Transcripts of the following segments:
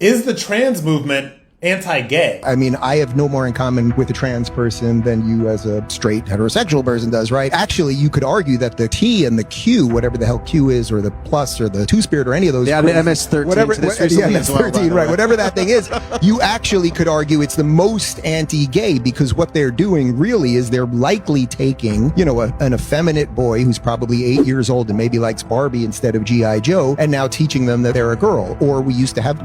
Is the trans movement anti-gay? I mean, I have no more in common with a trans person than you as a straight heterosexual person does, right? Actually, you could argue that the T and the Q, whatever the hell Q is, or the plus, or the two-spirit, or any of those. Yeah, the MS-13. Whatever, to this yeah, recently as well, MS-13, right? Whatever that thing is, you actually could argue it's the most anti-gay, because what they're doing really is they're likely taking, you know, an effeminate boy who's probably 8 years old and maybe likes Barbie instead of G.I. Joe, and now teaching them that they're a girl. Or we used to have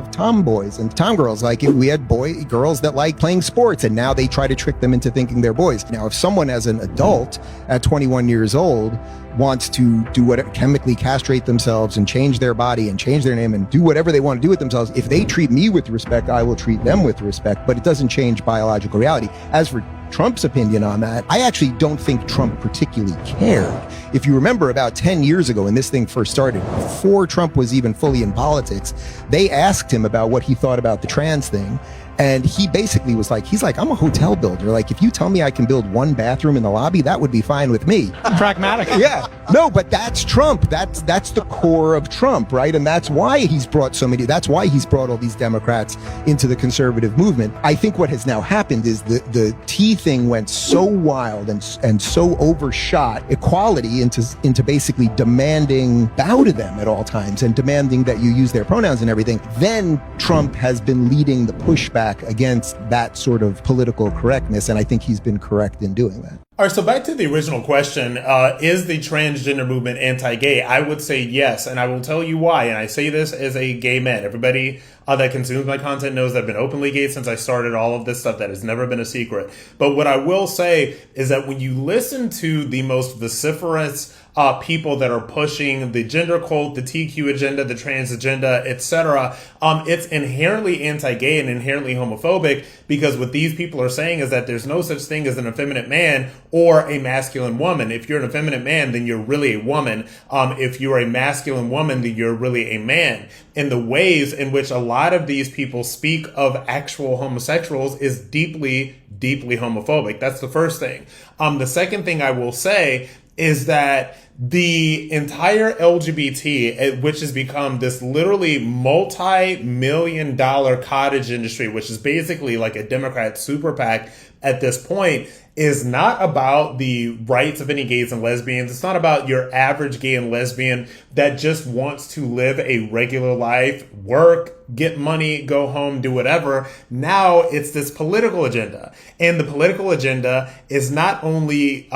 tomboys and tomgirls. Like, we had girls that like playing sports, and now they try to trick them into thinking they're boys. Now, if someone as an adult at 21 years old wants to do what, chemically castrate themselves and change their body and change their name and do whatever they want to do with themselves, if they treat me with respect, I will treat them with respect, but it doesn't change biological reality. As for Trump's opinion on that, I actually don't think Trump particularly cared. If you remember, about 10 years ago when this thing first started, before Trump was even fully in politics, they asked him about what he thought about the trans thing. And he basically was like, I'm a hotel builder. Like, if you tell me I can build one bathroom in the lobby, that would be fine with me. Pragmatic. Yeah. No, but that's Trump. That's the core of Trump, right? And that's why he's brought all these Democrats into the conservative movement. I think what has now happened is the T thing went so wild and so overshot equality into basically demanding bow to them at all times and demanding that you use their pronouns and everything. Then Trump has been leading the pushback against that sort of political correctness, and I think he's been correct in doing that. All right, so back to the original question, is the transgender movement anti-gay? I would say yes, and I will tell you why, and I say this as a gay man. Everybody that consumes my content knows I've been openly gay since I started all of this stuff. That has never been a secret. But what I will say is that when you listen to the most vociferous people that are pushing the gender cult, the TQ agenda, the trans agenda, etc., it's inherently anti-gay and inherently homophobic, because what these people are saying is that there's no such thing as an effeminate man or a masculine woman. If you're an effeminate man, then you're really a woman. If you're a masculine woman, then you're really a man. And the ways in which a lot of these people speak of actual homosexuals is deeply, deeply homophobic. That's the first thing. The second thing I will say is that the entire LGBT, which has become this literally multi-million-dollar cottage industry, which is basically like a Democrat super PAC at this point, is not about the rights of any gays and lesbians. It's not about your average gay and lesbian that just wants to live a regular life, work, get money, go home, do whatever. Now it's this political agenda. And the political agenda is not only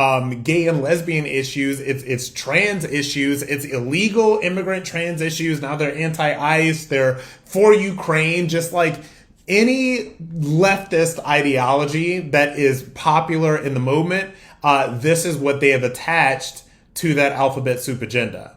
gay and lesbian issues, it's trans issues, it's illegal immigrant trans issues. Now they're anti-ICE, they're for Ukraine, just like any leftist ideology that is popular in the movement. This is what they have attached to that alphabet soup agenda.